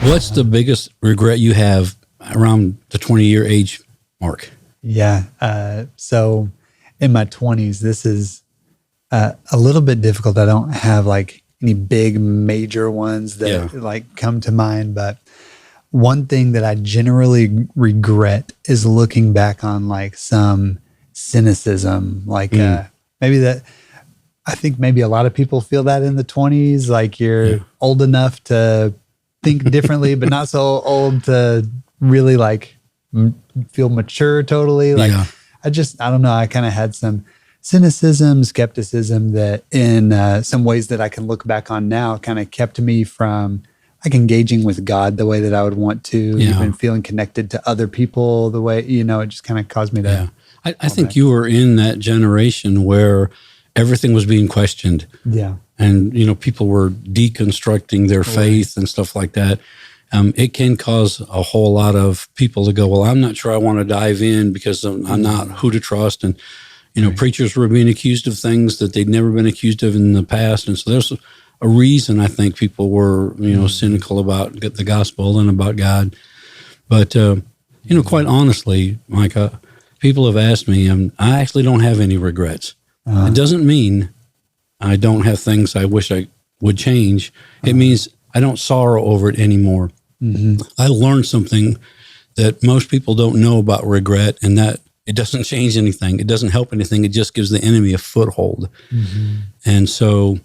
What's the biggest regret you have around the 20-year age mark? Yeah. So in my 20s, this is a little bit difficult. I don't have like any big major ones that like come to mind, but one thing that I generally regret is looking back on like some cynicism, like maybe that. I think maybe a lot of people feel that in the 20s, like you're old enough to think differently, but not so old to really like feel mature totally. Like I don't know. I kind of had some cynicism, skepticism that in some ways that I can look back on now kind of kept me from like engaging with God the way that I would want to, even feeling connected to other people the way, it just kind of caused me to. I think you were in that generation where everything was being questioned. Yeah. And, people were deconstructing their faith and stuff like that. It can cause a whole lot of people to go, well, I'm not sure I want to dive in because I'm not who to trust. And, preachers were being accused of things that they'd never been accused of in the past. And so there's a reason I think people were, cynical about the gospel and about God. But, quite honestly, Micah, people have asked me, I actually don't have any regrets. It doesn't mean I don't have things I wish I would change. It means I don't sorrow over it anymore. Mm-hmm. I learned something that most people don't know about regret, and that it doesn't change anything. It doesn't help anything. It just gives the enemy a foothold. Mm-hmm. And so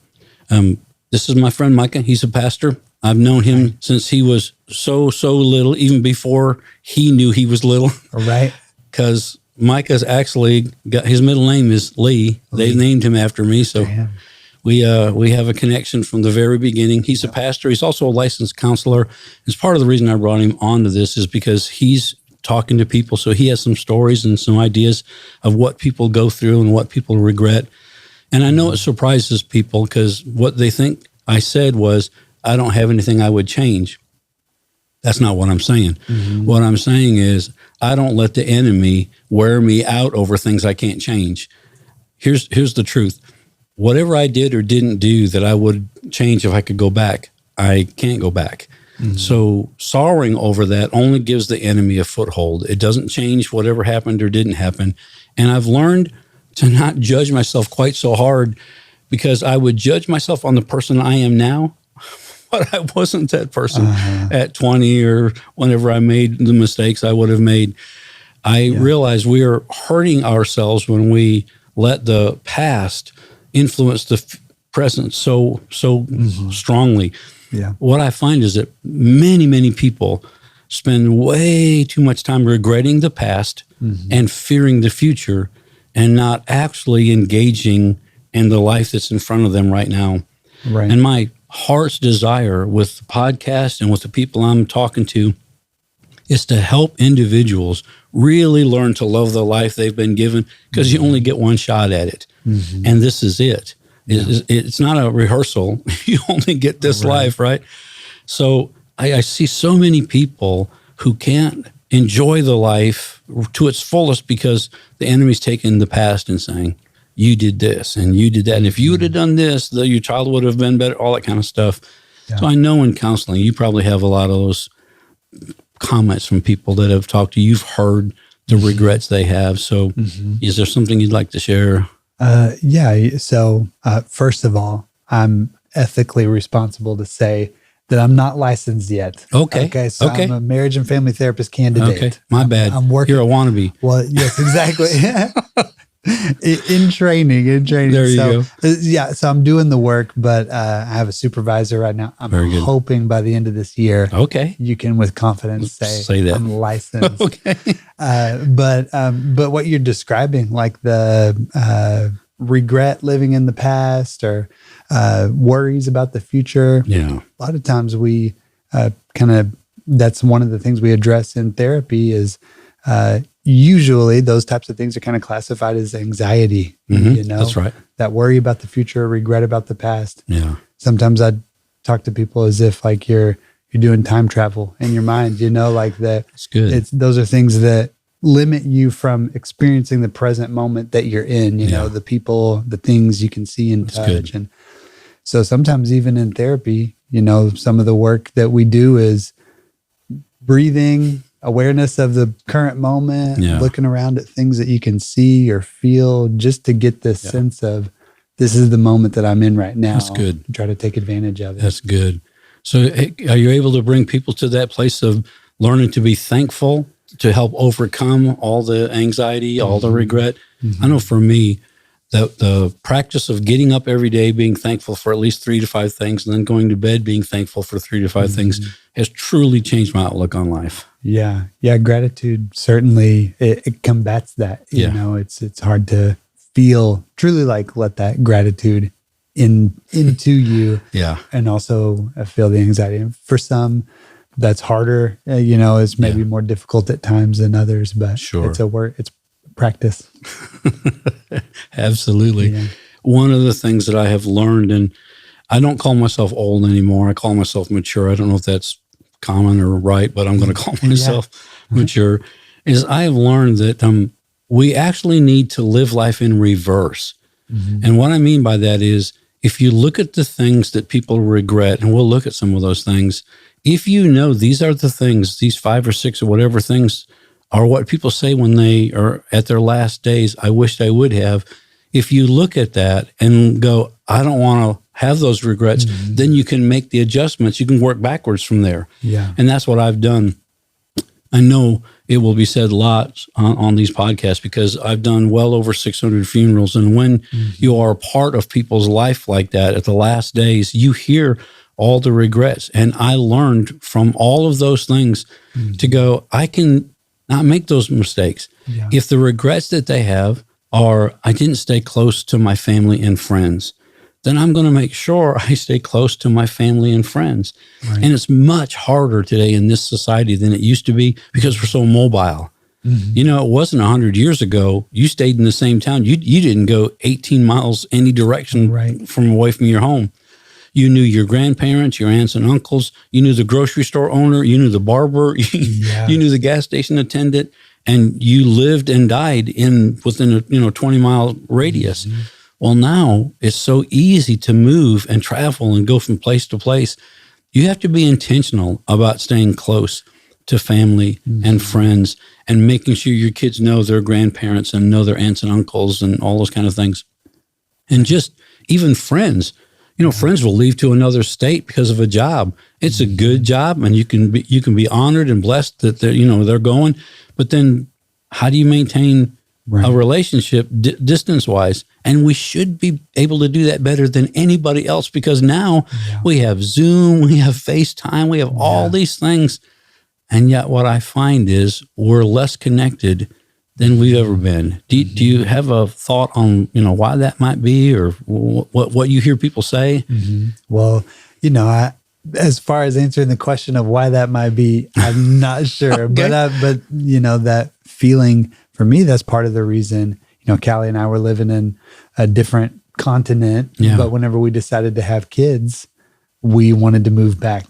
this is my friend Micah. He's a pastor. I've known him since he was so little, even before he knew he was little. Right. Because Micah's actually got his middle name is Lee. They named him after me, so we have a connection from the very beginning. He's a pastor. He's also a licensed counselor. It's part of the reason I brought him onto this is because he's talking to people, so he has some stories and some ideas of what people go through and what people regret. And I know it surprises people because what they think I said was, I don't have anything I would change. That's not what I'm saying. Mm-hmm. What I'm saying is I don't let the enemy wear me out over things I can't change. Here's the truth. Whatever I did or didn't do that I would change if I could go back, I can't go back. Mm-hmm. So sorrowing over that only gives the enemy a foothold. It doesn't change whatever happened or didn't happen. And I've learned to not judge myself quite so hard because I would judge myself on the person I am now, but I wasn't that person at 20 or whenever I made the mistakes I would have made. I realized we are hurting ourselves when we let the past influence the present so strongly. Yeah. What I find is that many people spend way too much time regretting the past and fearing the future and not actually engaging in the life that's in front of them right now. Right. And my heart's desire with the podcast and with the people I'm talking to is to help individuals really learn to love the life they've been given because you only get one shot at it. Mm-hmm. And this is it. It's not a rehearsal. You only get this life, right? So I see so many people who can't enjoy the life to its fullest because the enemy's taking the past and saying, you did this and you did that. And if you would have done this, your child would have been better, all that kind of stuff. Yeah. So I know in counseling, you probably have a lot of those comments from people that have talked to you. You've heard the regrets they have. So is there something you'd like to share? So first of all, I'm ethically responsible to say that I'm not licensed yet. Okay. So I'm a marriage and family therapist candidate. Okay. My bad. I'm working. You're a wannabe. Well, yes, exactly. In training. There you go. So I'm doing the work, but I have a supervisor right now. I'm hoping by the end of this year, you can with confidence say that I'm licensed. Okay. But what you're describing, like the regret living in the past or worries about the future. Yeah. A lot of times we that's one of the things we address in therapy is usually those types of things are kind of classified as anxiety. That's right. That worry about the future, regret about the past. Yeah. Sometimes I talk to people as if like you're doing time travel in your mind, like that. That's good. Those are things that limit you from experiencing the present moment that you're in, the people, the things you can see and touch. Good. And so sometimes even in therapy, some of the work that we do is breathing, awareness of the current moment, looking around at things that you can see or feel, just to get this sense of this is the moment that I'm in right now. That's good. Try to take advantage of it. That's good. So are you able to bring people to that place of learning to be thankful to help overcome all the anxiety, all the regret? I know for me, the practice of getting up every day, being thankful for at least 3 to 5 things, and then going to bed being thankful for 3 to 5 things has truly changed my outlook on life. Yeah. Gratitude certainly it combats that. You know, it's hard to feel truly like let that gratitude into you. And also feel the anxiety. And for some, that's harder. You know, it's maybe more difficult at times than others, but it's a work. It's practice. Absolutely. One of the things that I have learned, and I don't call myself old anymore. I call myself mature. I don't know if that's common or right, but I'm going to call myself mature, is I have learned that we actually need to live life in reverse. And what I mean by that is, if you look at the things that people regret, and we'll look at some of those things, if you know these are the things, these 5 or 6 or whatever things are what people say when they are at their last days, I wished I would have. If you look at that and go, I don't want to have those regrets, then you can make the adjustments. You can work backwards from there. And that's what I've done. I know it will be said lots on these podcasts because I've done well over 600 funerals. And when you are a part of people's life like that at the last days, you hear all the regrets. And I learned from all of those things to go, I can not make those mistakes. If the regrets that they have are, I didn't stay close to my family and friends, then I'm going to make sure I stay close to my family and friends. And it's much harder today in this society than it used to be because we're so mobile. You know, it wasn't 100 years ago. You stayed in the same town. You didn't go 18 miles any direction from away from your home. You knew your grandparents, your aunts and uncles. You knew the grocery store owner. You knew the barber. You knew the gas station attendant. And you lived and died within a 20-mile radius. Well, now it's so easy to move and travel and go from place to place. You have to be intentional about staying close to family and friends and making sure your kids know their grandparents and know their aunts and uncles and all those kind of things. And just even friends. You know, friends will leave to another state because of a job. It's a good job, and you can be honored and blessed that they're going. But then, how do you maintain a relationship distance-wise? And we should be able to do that better than anybody else because now we have Zoom, we have FaceTime, we have all these things, and yet what I find is we're less connected than we've ever been. Do you have a thought on why that might be, or what you hear people say? Well, as far as answering the question of why that might be, I'm not sure. But that feeling for me, that's part of the reason. Callie and I were living in a different continent, but whenever we decided to have kids, we wanted to move back.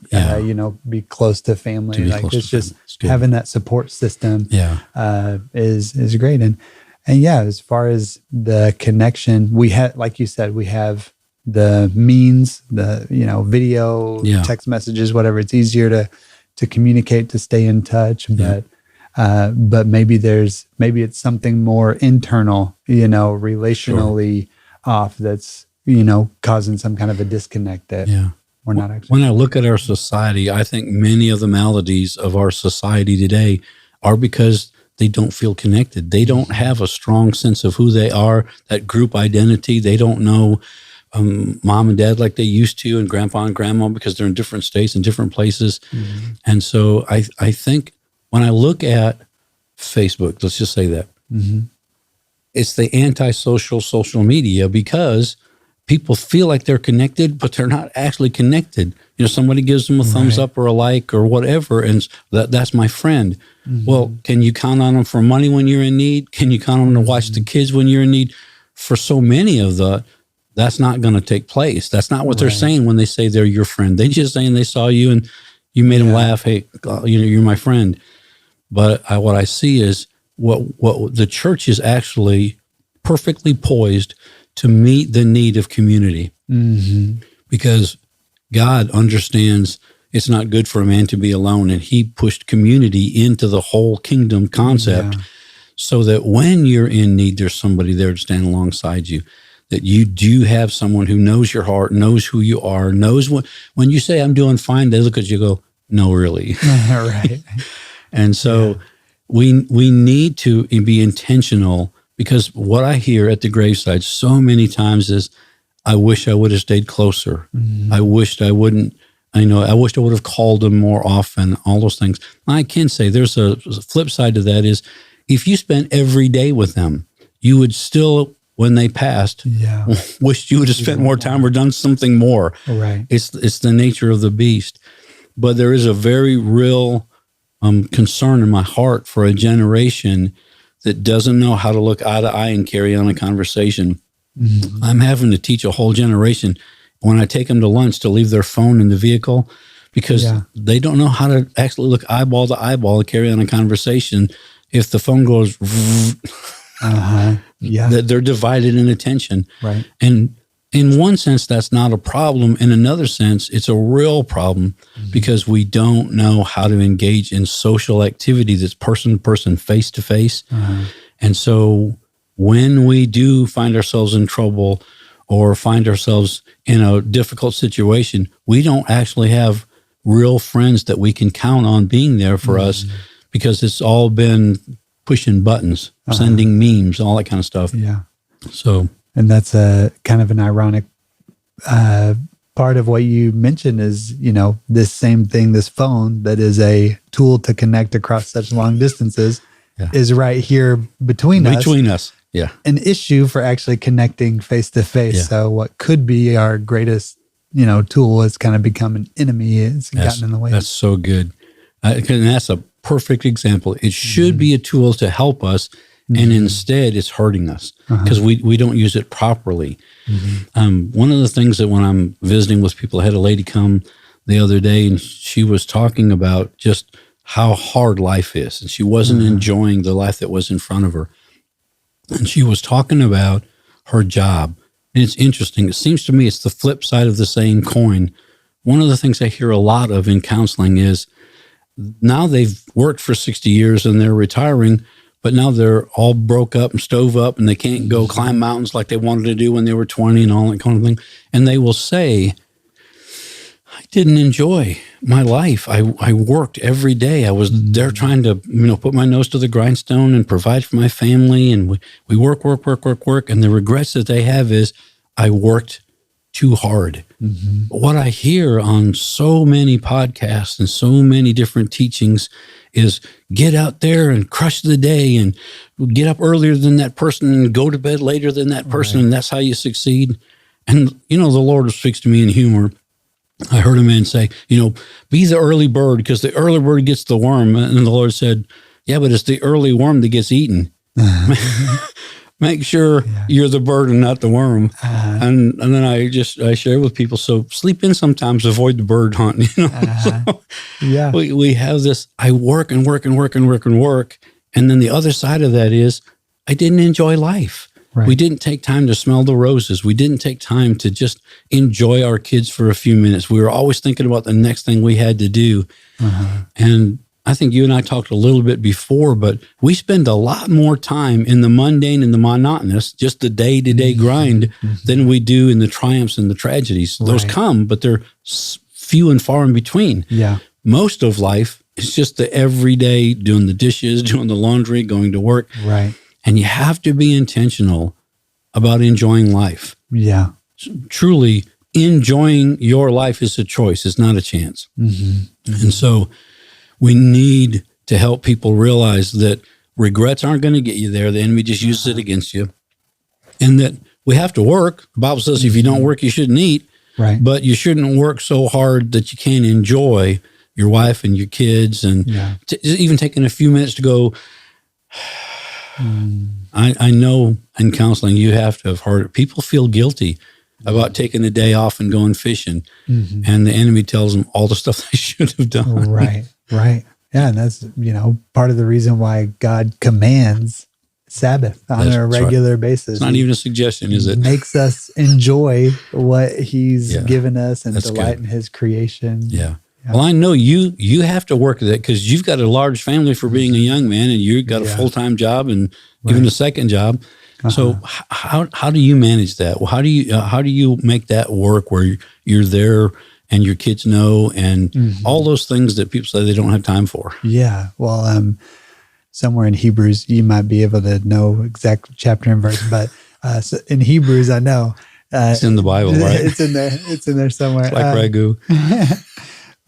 Be close to family. It's just having that support system. Is great. And as far as the connection, we had, like you said, we have the means, the video, text messages, whatever. It's easier to communicate, to stay in touch, but maybe it's something more internal, relationally off that's causing some kind of a disconnect that we're not actually. When I look at our society, I think many of the maladies of our society today are because they don't feel connected. They don't have a strong sense of who they are, that group identity. They don't know mom and dad like they used to, and grandpa and grandma, because they're in different states and different places. And so I think when I look at Facebook, let's just say that, it's the antisocial social media because people feel like they're connected, but they're not actually connected. Somebody gives them a thumbs up or a like or whatever, and that's my friend. Well, can you count on them for money when you're in need? Can you count on them to watch the kids when you're in need? For so many of that's not going to take place. That's not what they're saying when they say they're your friend. They're just saying they saw you and you made them laugh. Hey, you're my friend. But what I see is what the church is actually perfectly poised to meet the need of community, because God understands it's not good for a man to be alone. And he pushed community into the whole kingdom concept so that when you're in need, there's somebody there to stand alongside you, that you do have someone who knows your heart, knows who you are, knows when you say, I'm doing fine, they look at you and go, no, really. Right. And so we need to be intentional, because what I hear at the graveside so many times is, I wish I would have stayed closer. I wished I wouldn't, I wished I would have called them more often, all those things. I can say there's a flip side to that is, if you spent every day with them, you would still, when they passed, wish you would have spent more time or done something more. Right. It's the nature of the beast. But there is a very real concern in my heart for a generation that doesn't know how to look eye to eye and carry on a conversation. I'm having to teach a whole generation when I take them to lunch to leave their phone in the vehicle, because they don't know how to actually look eyeball to eyeball and carry on a conversation. If the phone goes, they're divided in attention. Right. And in one sense, that's not a problem. In another sense, it's a real problem because we don't know how to engage in social activity that's person to person, face to face. And so when we do find ourselves in trouble or find ourselves in a difficult situation, we don't actually have real friends that we can count on being there for us, because it's all been pushing buttons, sending memes, all that kind of stuff. Yeah. So, and that's a kind of an ironic part of what you mentioned is, this same thing, this phone that is a tool to connect across such long distances is right here between us. Yeah. An issue for actually connecting face to face. So what could be our greatest, tool has kind of become an enemy. It's gotten in the way. That's so good. And that's a perfect example. It should be a tool to help us, and instead it's hurting us because we don't use it properly. One of the things that when I'm visiting with people, I had a lady come the other day, and she was talking about just how hard life is, and she wasn't enjoying the life that was in front of her. And she was talking about her job. And it's interesting. It seems to me it's the flip side of the same coin. One of the things I hear a lot of in counseling is now they've worked for 60 years and they're retiring, but now they're all broke up and stove up and they can't go climb mountains like they wanted to do when they were 20 and all that kind of thing. And they will say, I didn't enjoy my life. I worked every day. I was there trying to, put my nose to the grindstone and provide for my family. And we work. And the regrets that they have is I worked too hard. What I hear on so many podcasts and so many different teachings is get out there and crush the day and get up earlier than that person and go to bed later than that person. And that's how you succeed. And, the Lord speaks to me in humor. I heard a man say, be the early bird because the early bird gets the worm. And the Lord said, yeah, but it's the early worm that gets eaten. Make sure you're the bird and not the worm. And then I share with people, so sleep in sometimes, avoid the bird hunt. We have this, I work and work. And then the other side of that is I didn't enjoy life. Right. We didn't take time to smell the roses. We didn't take time to just enjoy our kids for a few minutes. We were always thinking about the next thing we had to do. And I think you and I talked a little bit before, but we spend a lot more time in the mundane and the monotonous, just the day-to-day grind, than we do in the triumphs and the tragedies. Those come, but they're few and far in between. Yeah. Most of life is just the everyday, doing the dishes, doing the laundry, going to work. Right. And you have to be intentional about enjoying life. Yeah. Truly, enjoying your life is a choice. It's not a chance. And so we need to help people realize that regrets aren't going to get you there. The enemy just uses it against you. And that we have to work. The Bible says if you don't work, you shouldn't eat. Right. But you shouldn't work so hard that you can't enjoy your wife and your kids. And even taking a few minutes to go, I know in counseling you have to have heard it. People feel guilty about taking a day off and going fishing, and the enemy tells them all the stuff they should have done. Right. Yeah, and that's part of the reason why God commands Sabbath on a regular basis. It's not even a suggestion, is it? Makes us enjoy what He's given us and delight in His creation. Yeah. Yeah. Well, I know you have to work at that because you've got a large family for being a young man, and you've got a full-time job and even a second job. So how do you manage that? Well, how do you make that work where you're there and your kids know and all those things that people say they don't have time for? Yeah. Well, somewhere in Hebrews, you might be able to know exact chapter and verse, but so in Hebrews, I know. It's in the Bible, right? It's in there. It's in there somewhere. It's like ragu.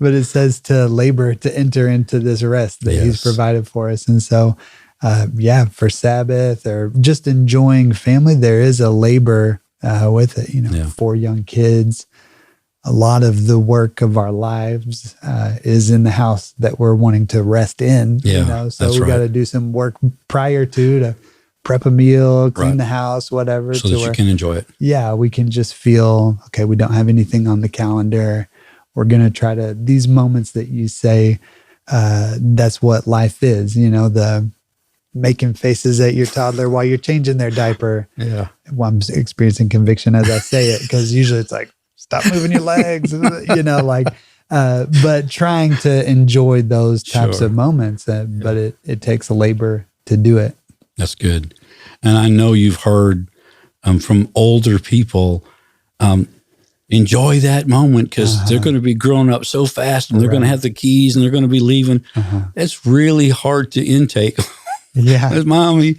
But it says to labor to enter into this rest that He's provided for us. And so, for Sabbath or just enjoying family, there is a labor with it. 4 young kids. A lot of the work of our lives is in the house that we're wanting to rest in. So we got to do some work prior to prep a meal, clean the house, whatever. So that you can enjoy it. Yeah, we can just feel, okay, we don't have anything on the calendar. We're going to try to, these moments that you say, that's what life is, the making faces at your toddler while you're changing their diaper. Yeah. Well, I'm experiencing conviction as I say it, because usually it's like, stop moving your legs, but trying to enjoy those types of moments. But it takes a labor to do it. That's good. And I know you've heard from older people, enjoy that moment because they're going to be growing up so fast and they're going to have the keys and they're going to be leaving. It's really hard to intake. There's mommy,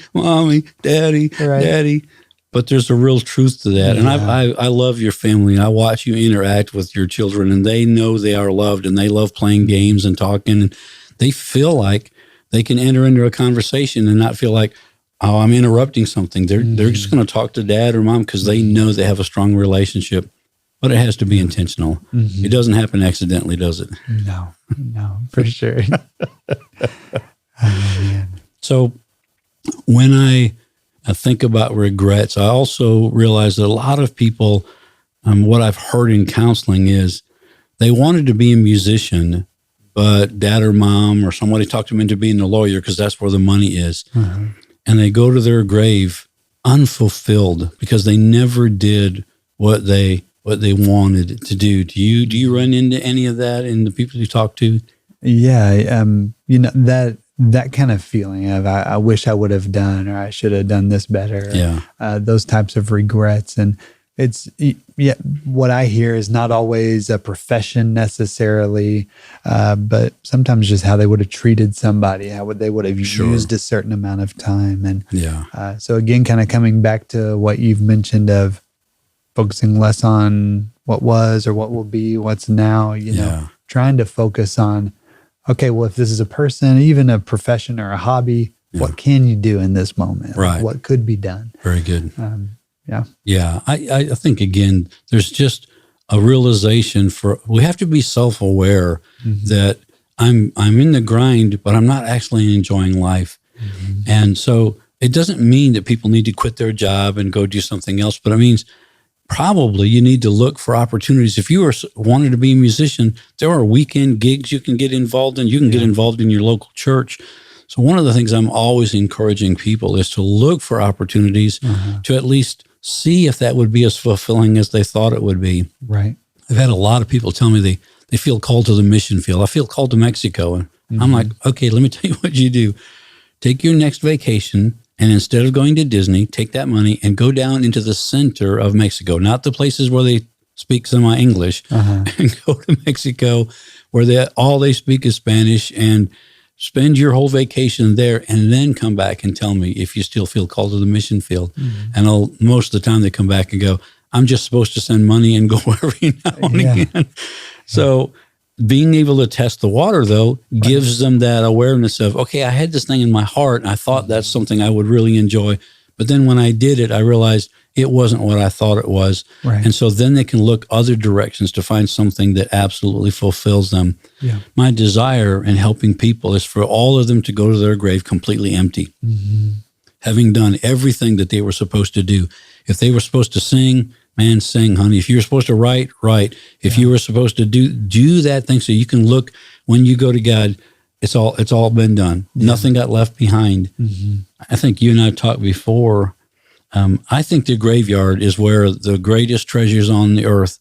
daddy, daddy. But there's a real truth to that. And I love your family. I watch you interact with your children and they know they are loved and they love playing games and talking. And they feel like they can enter into a conversation and not feel like, oh, I'm interrupting something. They're just going to talk to dad or mom because they know they have a strong relationship. But it has to be intentional. It doesn't happen accidentally, does it? No, for sure. So when I think about regrets, I also realize that a lot of people, what I've heard in counseling is they wanted to be a musician, but dad or mom or somebody talked them into being a lawyer because that's where the money is. And they go to their grave unfulfilled because they never did what they wanted to do. Do you run into any of that in the people you talk to? Yeah, that kind of feeling of I wish I would have done or I should have done this better. Those types of regrets. And it's what I hear is not always a profession necessarily, but sometimes just how they would have treated somebody, how they would have used a certain amount of time. And so again, kind of coming back to what you've mentioned of focusing less on what was or what will be, what's now, trying to focus on, okay, well, if this is a person, even a profession or a hobby, what can you do in this moment? Right. What could be done? Very good. I think, again, there's just a realization we have to be self-aware that I'm in the grind, but I'm not actually enjoying life. And so it doesn't mean that people need to quit their job and go do something else, but it means probably you need to look for opportunities. If you wanted to be a musician, there are weekend gigs you can get involved in. You can get involved in your local church. So one of the things I'm always encouraging people is to look for opportunities to at least see if that would be as fulfilling as they thought it would be. Right. I've had a lot of people tell me they feel called to the mission field. I feel called to Mexico. And I'm like, okay, let me tell you what you do. Take your next vacation, and instead of going to Disney, take that money and go down into the center of Mexico, not the places where they speak semi-English, and go to Mexico where all they speak is Spanish, and spend your whole vacation there, and then come back and tell me if you still feel called to the mission field. And most of the time they come back and go, I'm just supposed to send money and go every now and again. So being able to test the water, though, gives them that awareness of, okay, I had this thing in my heart, and I thought that's something I would really enjoy. But then when I did it, I realized it wasn't what I thought it was. And so then they can look other directions to find something that absolutely fulfills them. My desire in helping people is for all of them to go to their grave completely empty, having done everything that they were supposed to do. If they were supposed to sing, man, sing, honey. If you were supposed to write, write. If you were supposed to do that thing so you can look when you go to God, it's all been done. Nothing got left behind. I think you and I talked before. I think the graveyard is where the greatest treasures on the earth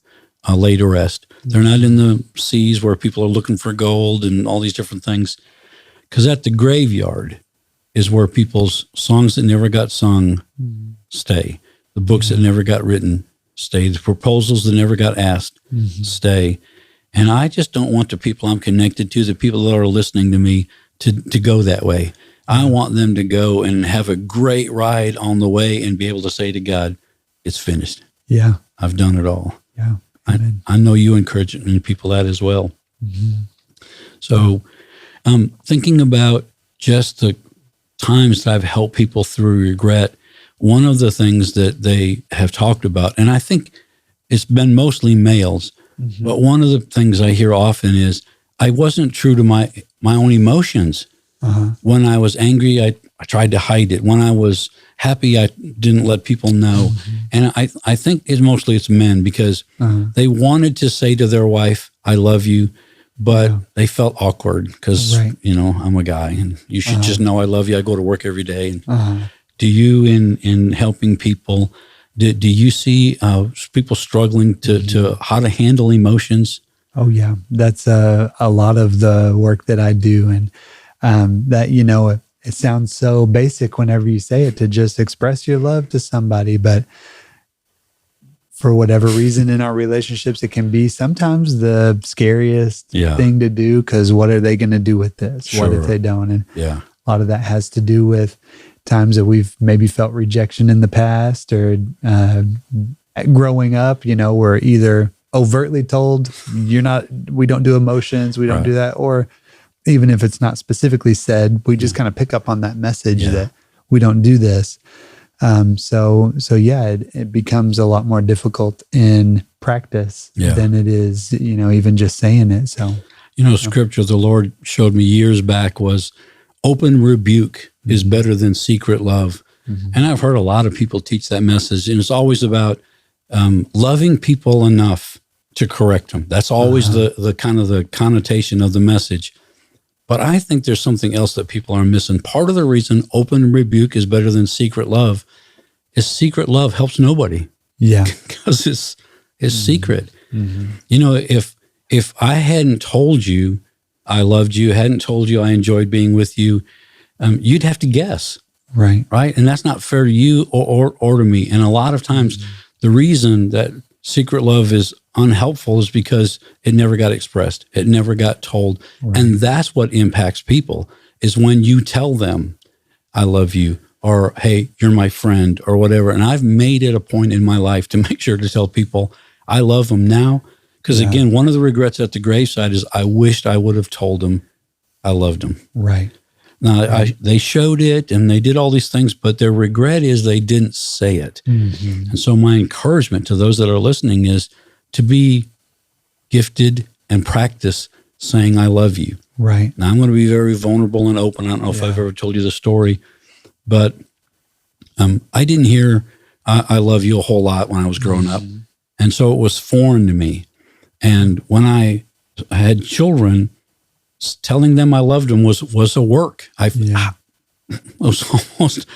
laid to rest. They're not in the seas where people are looking for gold and all these different things. Because at the graveyard is where people's songs that never got sung stay. The books that never got written stay. The proposals that never got asked stay. And I just don't want the people I'm connected to, the people that are listening to me, to go that way. I want them to go and have a great ride on the way and be able to say to God, it's finished. Yeah. I've done it all. Yeah. I know you encourage people that as well. So thinking about just the times that I've helped people through regret, one of the things that they have talked about, and I think it's been mostly males, but one of the things I hear often is, I wasn't true to my own emotions. When I was angry, I tried to hide it. When I was happy, I didn't let people know. And I think it's men because they wanted to say to their wife, I love you, but they felt awkward because, I'm a guy and you should just know I love you. I go to work every day. And do you, in helping people, do you see people struggling to how to handle emotions? Oh, yeah. That's a lot of the work that I do. And that, it sounds so basic whenever you say it, to just express your love to somebody. But for whatever reason in our relationships, it can be sometimes the scariest thing to do, because what are they going to do with this? What if they don't? And a lot of that has to do with times that we've maybe felt rejection in the past, or growing up, we're either overtly told we don't do emotions, we don't do that, or even if it's not specifically said, we just kind of pick up on that message that we don't do this. It becomes a lot more difficult in practice than it is, even just saying it. So, scripture the Lord showed me years back was open rebuke is better than secret love. And I've heard a lot of people teach that message, and it's always about loving people enough to correct them. That's always the kind of the connotation of the message. But I think there's something else that people are missing. Part of the reason open rebuke is better than secret love is secret love helps nobody. Yeah. Because it's secret. If I hadn't told you I loved you, hadn't told you I enjoyed being with you, you'd have to guess. Right. Right. And that's not fair to you or to me. And a lot of times the reason that secret love is unhelpful is because it never got expressed. It never got told. Right. And that's what impacts people, is when you tell them, I love you, or, hey, you're my friend, or whatever. And I've made it a point in my life to make sure to tell people I love them now. Because again, one of the regrets at the graveside is I wished I would have told them I loved them. Right. Now, they showed it and they did all these things, but their regret is they didn't say it. And so my encouragement to those that are listening is to be gifted and practice saying, I love you. Right. Now, I'm going to be very vulnerable and open. I don't know if I've ever told you the story, but I didn't hear I love you a whole lot when I was growing up. And so it was foreign to me. And when I had children, telling them I loved them was a work. It was almost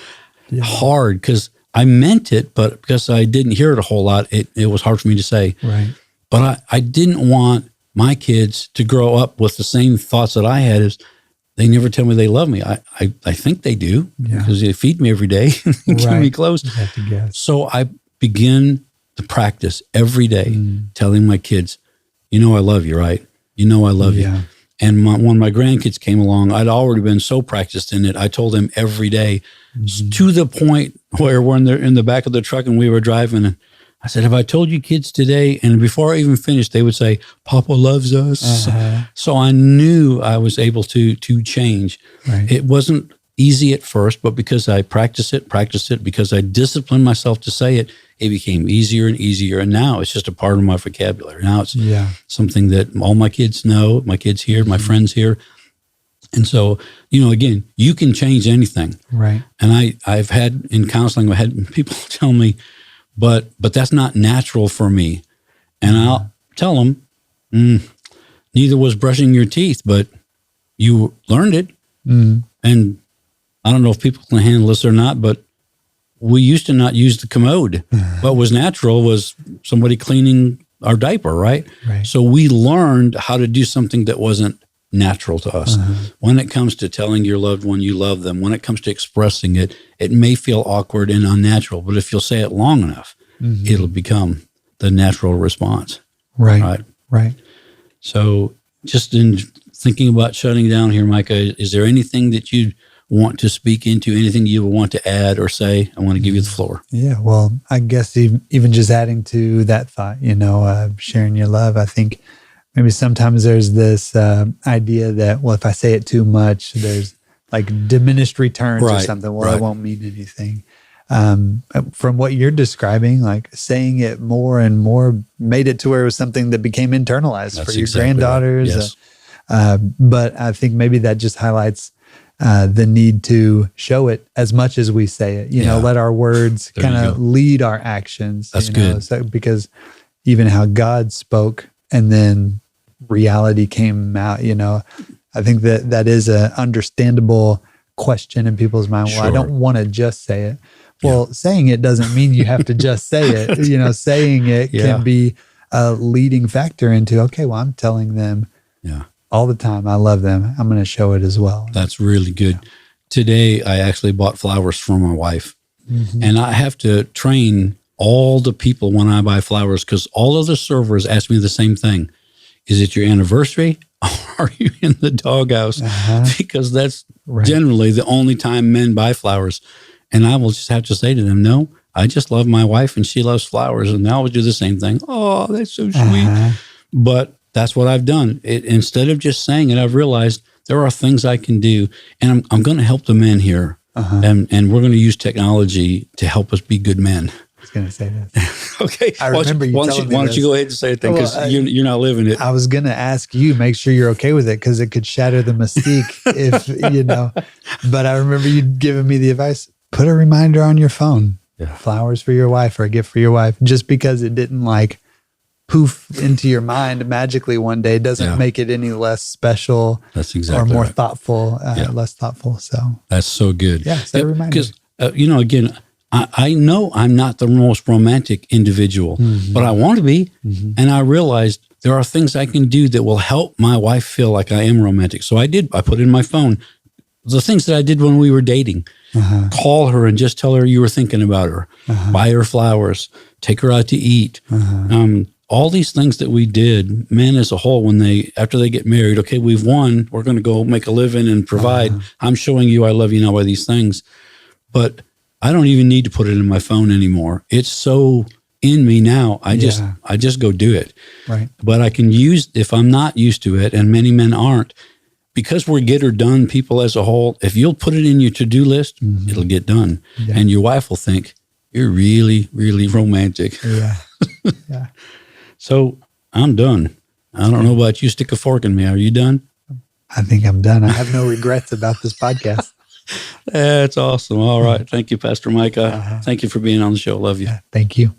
hard because I meant it, but because I didn't hear it a whole lot, it was hard for me to say. Right. But I didn't want my kids to grow up with the same thoughts that I had, as they never tell me they love me. I think they do because they feed me every day and keep me close. You have to guess. So I begin to practice every day telling my kids, I love you, right? I love you. And when my grandkids came along, I'd already been so practiced in it. I told them every day, to the point where when they're in the back of the truck and we were driving, and I said, have I told you kids today? And before I even finished, they would say, Papa loves us. So I knew I was able to change. Right. It wasn't easy at first, but because I practiced it, because I disciplined myself to say it, it became easier and easier. And now it's just a part of my vocabulary. Now it's something that all my kids know, my kids here, my friends here. And so, again, you can change anything. Right. And I've had in counseling, I had people tell me, but that's not natural for me. And I'll tell them, neither was brushing your teeth, but you learned it. And I don't know if people can handle this or not, but we used to not use the commode. What was natural was somebody cleaning our diaper, right? Right. So we learned how to do something that wasn't natural to us. When it comes to telling your loved one you love them, when it comes to expressing it, it may feel awkward and unnatural, but if you'll say it long enough, it'll become the natural response. Right. So just in thinking about shutting down here, Micah, is there anything that you want to speak into, anything you want to add or say? I want to give you the floor. Yeah, well, I guess even just adding to that thought, sharing your love, I think maybe sometimes there's this idea that, well, if I say it too much, there's like diminished returns or something. Well, it won't mean anything. From what you're describing, like saying it more and more made it to where it was something that became internalized for your granddaughters. Yes. But I think maybe that just highlights the need to show it as much as we say it. Let our words kind of lead our actions. That's good. So, because even how God spoke and then reality came out, I think that is an understandable question in people's mind. Well, I don't want to just say it. Well, saying it doesn't mean you have to just say it. Saying it can be a leading factor into, okay, well, I'm telling them all the time I love them. I'm going to show it as well. That's really good. Today, I actually bought flowers for my wife. And I have to train all the people when I buy flowers, because all of the servers ask me the same thing. Is it your anniversary? Or are you in the doghouse? Because that's generally the only time men buy flowers. And I will just have to say to them, no, I just love my wife and she loves flowers. And I will do the same thing. Oh, that's so sweet. But that's what I've done. Instead of just saying it, I've realized there are things I can do. And I'm going to help the men here. And we're going to use technology to help us be good men. I was going to say that. Okay. I remember you telling me why don't you go ahead and say it then, because you're not living it. I was going to ask you, make sure you're okay with it, because it could shatter the mystique if, But I remember you giving me the advice, put a reminder on your phone, flowers for your wife or a gift for your wife, just because it didn't like poof into your mind magically one day doesn't make it any less special. That's exactly or more thoughtful, less thoughtful. So that's so good. Yeah, set a reminder. Because, again, I know I'm not the most romantic individual, but I want to be. And I realized there are things I can do that will help my wife feel like I am romantic. So I put in my phone the things that I did when we were dating. Call her and just tell her you were thinking about her. Buy her flowers. Take her out to eat. All these things that we did, men as a whole, after they get married, okay, we've won. We're going to go make a living and provide. I'm showing you I love you now by these things. But I don't even need to put it in my phone anymore. It's so in me now. I just go do it. Right. But I can use, if I'm not used to it, and many men aren't, because we're get or done people as a whole, if you'll put it in your to-do list, it'll get done. And your wife will think, you're really, really romantic. Yeah. So I'm done. I don't know about you. Stick a fork in me. Are you done? I think I'm done. I have no regrets about this podcast. That's awesome. All right. Thank you, Pastor Micah. Thank you for being on the show. Love you. Thank you.